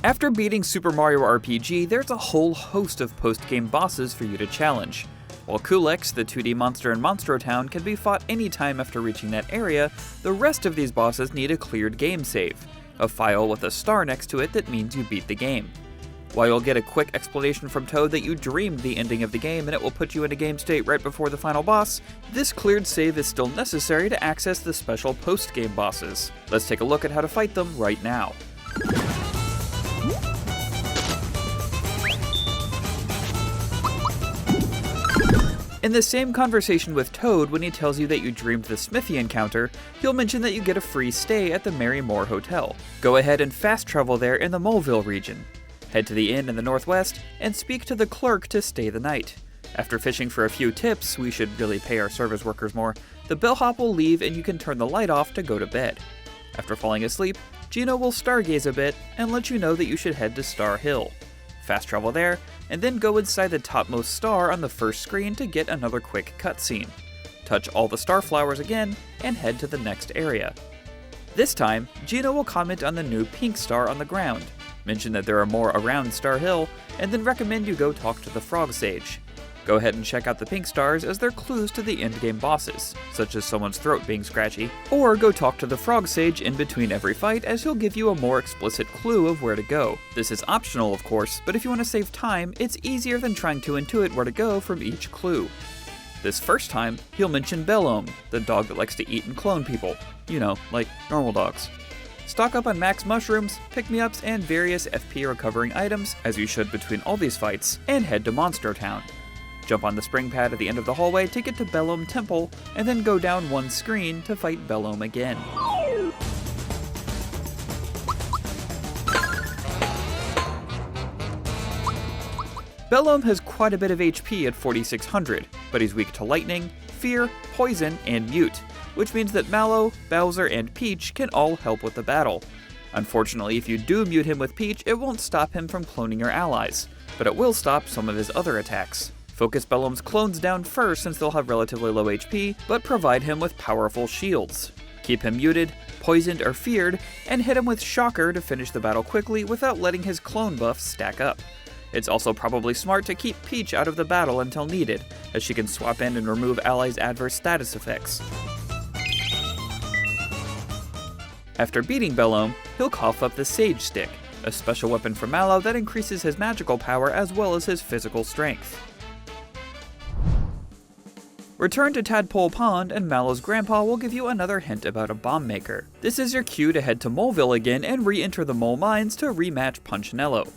After beating Super Mario RPG, there's a whole host of post-game bosses for you to challenge. While Culex, the 2D monster in Monstro Town, can be fought anytime after reaching that area, the rest of these bosses need a cleared game save, a file with a star next to it that means you beat the game. While you'll get a quick explanation from Toad that you dreamed the ending of the game and it will put you in a game state right before the final boss, this cleared save is still necessary to access the special post-game bosses. Let's take a look at how to fight them right now. In the same conversation with Toad, when he tells you that you dreamed the Smithy encounter, he'll mention that you get a free stay at the Mary Moore Hotel. Go ahead and fast travel there in the Moleville region. Head to the inn in the northwest, and speak to the clerk to stay the night. After fishing for a few tips, we should really pay our service workers more, the bellhop will leave and you can turn the light off to go to bed. After falling asleep, Geno will stargaze a bit and let you know that you should head to Star Hill. Fast travel there, and then go inside the topmost star on the first screen to get another quick cutscene. Touch all the star flowers again, and head to the next area. This time, Geno will comment on the new pink star on the ground, mention that there are more around Star Hill, and then recommend you go talk to the Frog Sage. Go ahead and check out the pink stars as they're clues to the endgame bosses, such as someone's throat being scratchy, or go talk to the Frog Sage in between every fight as he'll give you a more explicit clue of where to go. This is optional, of course, but if you want to save time, it's easier than trying to intuit where to go from each clue. This first time, he'll mention Belome, the dog that likes to eat and clone people. You know, like normal dogs. Stock up on max mushrooms, pick-me-ups, and various FP recovering items, as you should between all these fights, and head to Monstro Town. Jump on the spring pad at the end of the hallway to get to Belome Temple, and then go down one screen to fight Belome again. Belome has quite a bit of HP at 4600, but he's weak to lightning, fear, poison, and mute, which means that Mallow, Bowser, and Peach can all help with the battle. Unfortunately, if you do mute him with Peach, it won't stop him from cloning your allies, but it will stop some of his other attacks. Focus Belome's clones down first since they'll have relatively low HP, but provide him with powerful shields. Keep him muted, poisoned, or feared, and hit him with Shocker to finish the battle quickly without letting his clone buffs stack up. It's also probably smart to keep Peach out of the battle until needed, as she can swap in and remove allies' adverse status effects. After beating Belome, he'll cough up the Sage Stick, a special weapon from Mallow that increases his magical power as well as his physical strength. Return to Tadpole Pond and Mallow's grandpa will give you another hint about a bomb maker. This is your cue to head to Moleville again and re-enter the Mole Mines to rematch Punchinello.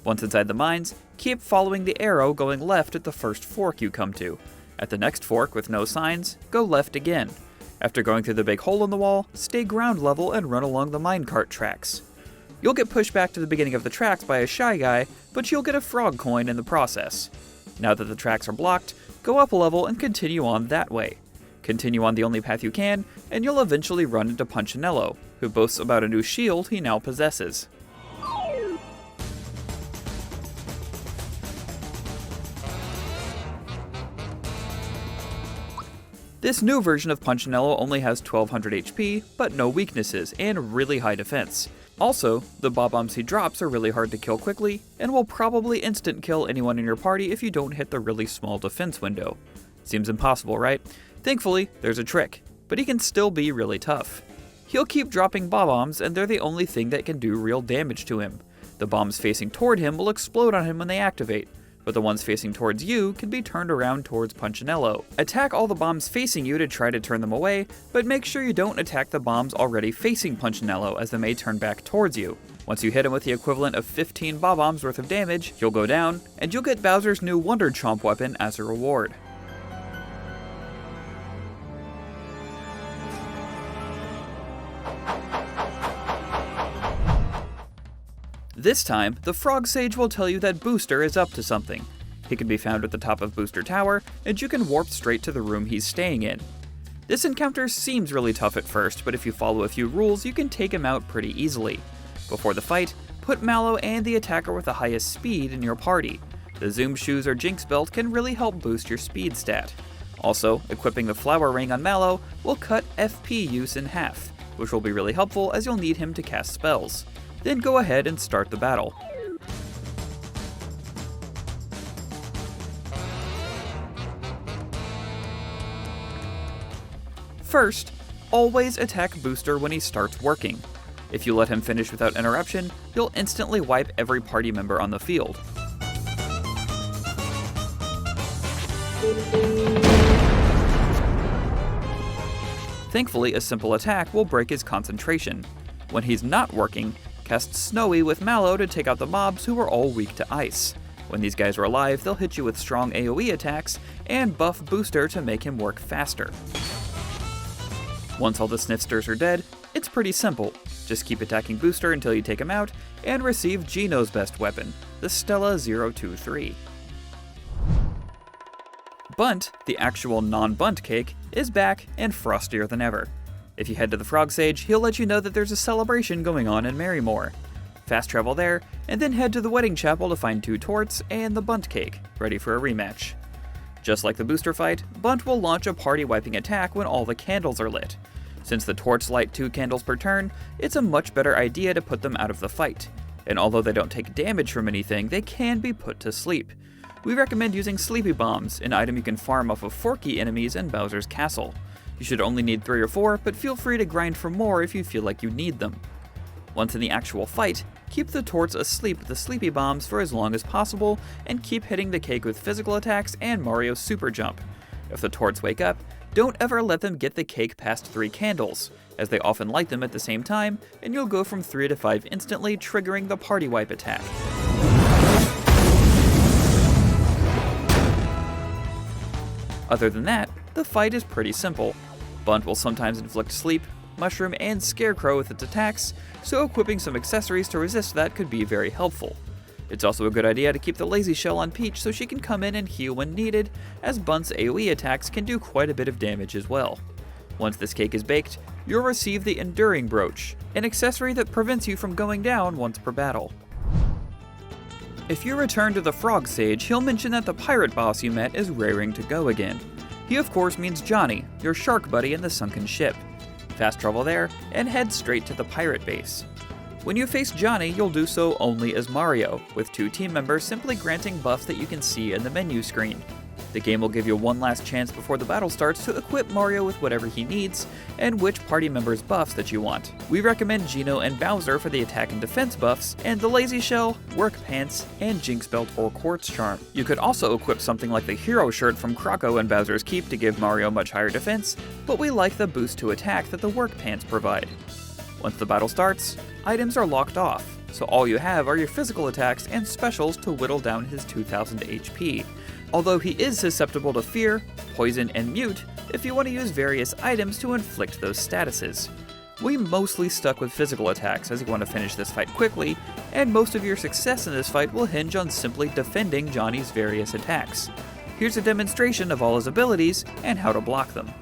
Once inside the mines, keep following the arrow going left at the first fork you come to. At the next fork with no signs, go left again. After going through the big hole in the wall, stay ground level and run along the minecart tracks. You'll get pushed back to the beginning of the tracks by a Shy Guy, but you'll get a frog coin in the process. Now that the tracks are blocked, go up a level and continue on that way. Continue on the only path you can, and you'll eventually run into Punchinello, who boasts about a new shield he now possesses. This new version of Punchinello only has 1200 HP, but no weaknesses, and really high defense. Also, the bob-ombs he drops are really hard to kill quickly, and will probably instant kill anyone in your party if you don't hit the really small defense window. Seems impossible, right? Thankfully, there's a trick, but he can still be really tough. He'll keep dropping bob-ombs, and they're the only thing that can do real damage to him. The bombs facing toward him will explode on him when they activate, but the ones facing towards you can be turned around towards Punchinello. Attack all the bombs facing you to try to turn them away, but make sure you don't attack the bombs already facing Punchinello as they may turn back towards you. Once you hit him with the equivalent of 15 bob-ombs worth of damage, he'll go down, and you'll get Bowser's new Wonder Chomp weapon as a reward. This time, the Frog Sage will tell you that Booster is up to something. He can be found at the top of Booster Tower, and you can warp straight to the room he's staying in. This encounter seems really tough at first, but if you follow a few rules, you can take him out pretty easily. Before the fight, put Mallow and the attacker with the highest speed in your party. The Zoom Shoes or Jinx Belt can really help boost your speed stat. Also, equipping the Flower Ring on Mallow will cut FP use in half, which will be really helpful as you'll need him to cast spells. then go ahead and start the battle. First, always attack Booster when he starts working. If you let him finish without interruption, you'll instantly wipe every party member on the field. Thankfully, a simple attack will break his concentration. When he's not working, cast Snowy with Mallow to take out the mobs who are all weak to ice. When these guys are alive, they'll hit you with strong AoE attacks, and buff Booster to make him work faster. Once all the Sniffsters are dead, it's pretty simple. Just keep attacking Booster until you take him out, and receive Geno's best weapon, the Stella 023. Bundt, the actual non-Bundt cake, is back and frostier than ever. If you head to the Frog Sage, he'll let you know that there's a celebration going on in Marymore. Fast travel there, and then head to the Wedding Chapel to find 2 torts and the Bundt cake, ready for a rematch. Just like the Booster fight, Bundt will launch a party-wiping attack when all the candles are lit. Since the torts light 2 candles per turn, it's a much better idea to put them out of the fight. And although they don't take damage from anything, they can be put to sleep. We recommend using Sleepy Bombs, an item you can farm off of Forky enemies in Bowser's Castle. You should only need 3 or 4, but feel free to grind for more if you feel like you need them. Once in the actual fight, keep the torts asleep with the Sleepy Bombs for as long as possible, and keep hitting the cake with physical attacks and Mario's Super Jump. If the torts wake up, don't ever let them get the cake past 3 candles, as they often light them at the same time, and you'll go from 3 to 5 instantly, triggering the party wipe attack. Other than that, the fight is pretty simple. Bundt will sometimes inflict Sleep, Mushroom, and Scarecrow with its attacks, so equipping some accessories to resist that could be very helpful. It's also a good idea to keep the Lazy Shell on Peach so she can come in and heal when needed, as Bundt's AoE attacks can do quite a bit of damage as well. Once this cake is baked, you'll receive the Enduring Brooch, an accessory that prevents you from going down once per battle. If you return to the Frog Sage, he'll mention that the pirate boss you met is raring to go again. He of course means Johnny, your shark buddy in the sunken ship. Fast travel there, and head straight to the pirate base. When you face Johnny, you'll do so only as Mario, with 2 team members simply granting buffs that you can see in the menu screen. The game will give you one last chance before the battle starts to equip Mario with whatever he needs, and which party members' buffs that you want. We recommend Geno and Bowser for the attack and defense buffs, and the Lazy Shell, Work Pants, and Jinx Belt or Quartz Charm. You could also equip something like the Hero Shirt from Croco and Bowser's Keep to give Mario much higher defense, but we like the boost to attack that the Work Pants provide. Once the battle starts, items are locked off, so all you have are your physical attacks and specials to whittle down his 2000 HP. Although he is susceptible to Fear, Poison, and Mute if you want to use various items to inflict those statuses. We mostly stuck with physical attacks as you want to finish this fight quickly, and most of your success in this fight will hinge on simply defending Johnny's various attacks. Here's a demonstration of all his abilities and how to block them.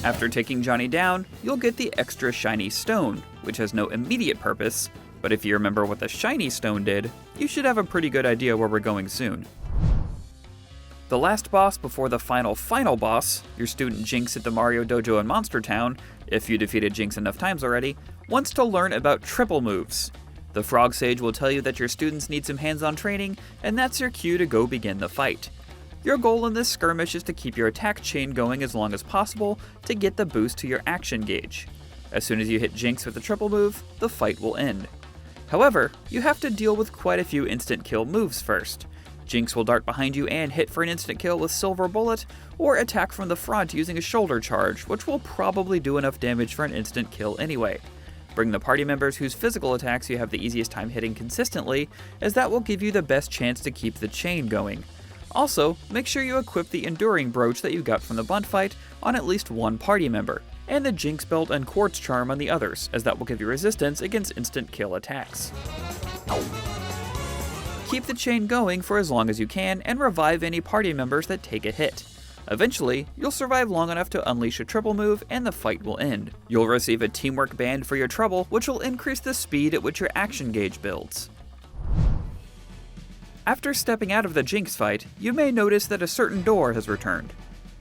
After taking Johnny down, you'll get the extra shiny stone, which has no immediate purpose, but if you remember what the shiny stone did, you should have a pretty good idea where we're going soon. The last boss before the final boss, your student Jinx at the Mario Dojo in Monster Town, if you defeated Jinx enough times already, wants to learn about triple moves. The Frog Sage will tell you that your students need some hands-on training, and that's your cue to go begin the fight. Your goal in this skirmish is to keep your attack chain going as long as possible to get the boost to your action gauge. As soon as you hit Jinx with the triple move, the fight will end. However, you have to deal with quite a few instant kill moves first. Jinx will dart behind you and hit for an instant kill with Silver Bullet, or attack from the front using a shoulder charge, which will probably do enough damage for an instant kill anyway. Bring the party members whose physical attacks you have the easiest time hitting consistently, as that will give you the best chance to keep the chain going. Also, make sure you equip the Enduring Brooch that you got from the Bundt fight on at least one party member, and the Jinx Belt and Quartz Charm on the others, as that will give you resistance against instant kill attacks. Keep the chain going for as long as you can, and revive any party members that take a hit. Eventually, you'll survive long enough to unleash a triple move and the fight will end. You'll receive a teamwork band for your trouble, which will increase the speed at which your action gauge builds. After stepping out of the Jinx fight, you may notice that a certain door has returned.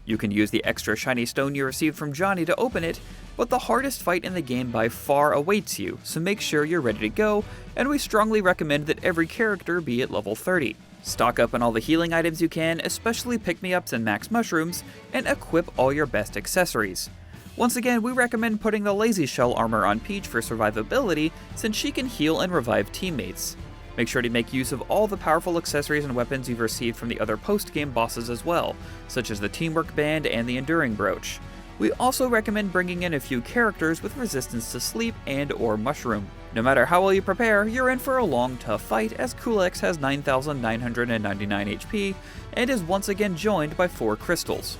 You can use the extra shiny stone you received from Johnny to open it, but the hardest fight in the game by far awaits you, so make sure you're ready to go, and we strongly recommend that every character be at level 30. Stock up on all the healing items you can, especially pick-me-ups and max mushrooms, and equip all your best accessories. Once again, we recommend putting the Lazy Shell armor on Peach for survivability, since she can heal and revive teammates. Make sure to make use of all the powerful accessories and weapons you've received from the other post-game bosses as well, such as the Teamwork Band and the Enduring Brooch. We also recommend bringing in a few characters with resistance to sleep and or mushroom. No matter how well you prepare, you're in for a long, tough fight, as Culex has 9,999 HP and is once again joined by 4 crystals.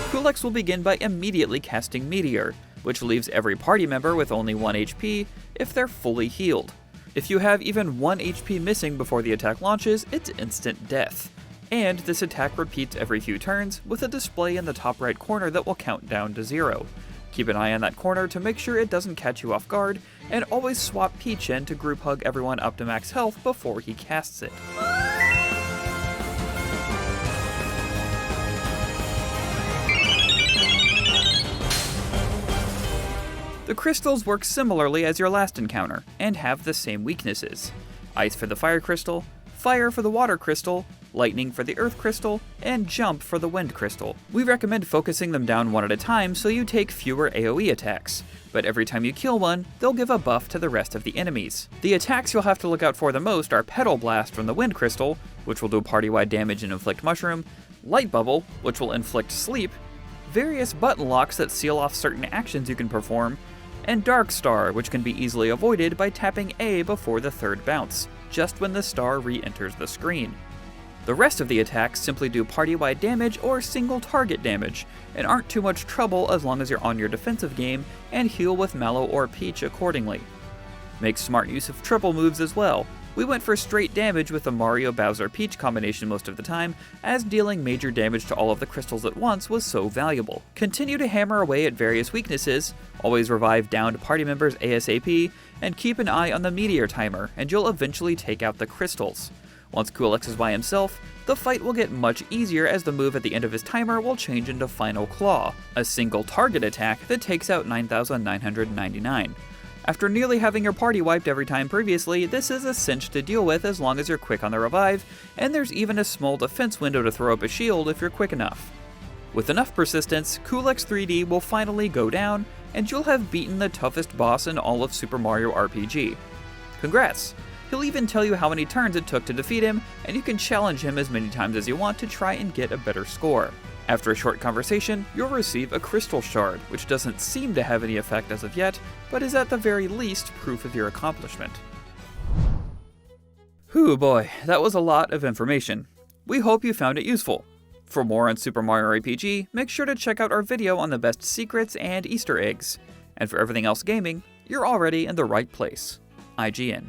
Culex will begin by immediately casting Meteor, which leaves every party member with only 1 HP if they're fully healed. If you have even 1 HP missing before the attack launches, it's instant death. And this attack repeats every few turns, with a display in the top right corner that will count down to 0. Keep an eye on that corner to make sure it doesn't catch you off guard, and always swap Peach in to group hug everyone up to max health before he casts it. The crystals work similarly as your last encounter, and have the same weaknesses. Ice for the fire crystal, fire for the water crystal, lightning for the earth crystal, and jump for the wind crystal. We recommend focusing them down one at a time so you take fewer AoE attacks, but every time you kill one, they'll give a buff to the rest of the enemies. The attacks you'll have to look out for the most are Petal Blast from the wind crystal, which will do party-wide damage and inflict mushroom, Light Bubble, which will inflict sleep, various button locks that seal off certain actions you can perform, and Dark Star, which can be easily avoided by tapping A before the third bounce, just when the star re-enters the screen. The rest of the attacks simply do party-wide damage or single target damage, and aren't too much trouble as long as you're on your defensive game and heal with Mallow or Peach accordingly. Make smart use of triple moves as well. We went for straight damage with the Mario Bowser Peach combination most of the time, as dealing major damage to all of the crystals at once was so valuable. Continue to hammer away at various weaknesses, always revive downed party members ASAP, and keep an eye on the meteor timer, and you'll eventually take out the crystals. Once Culex is by himself, the fight will get much easier as the move at the end of his timer will change into Final Claw, a single target attack that takes out 9,999. After nearly having your party wiped every time previously, this is a cinch to deal with as long as you're quick on the revive, and there's even a small defense window to throw up a shield if you're quick enough. With enough persistence, Culex 3D will finally go down, and you'll have beaten the toughest boss in all of Super Mario RPG. Congrats! He'll even tell you how many turns it took to defeat him, and you can challenge him as many times as you want to try and get a better score. After a short conversation, you'll receive a Crystal Shard, which doesn't seem to have any effect as of yet, but is at the very least proof of your accomplishment. Whew boy, that was a lot of information. We hope you found it useful. For more on Super Mario RPG, make sure to check out our video on the best secrets and Easter eggs. And for everything else gaming, you're already in the right place. IGN.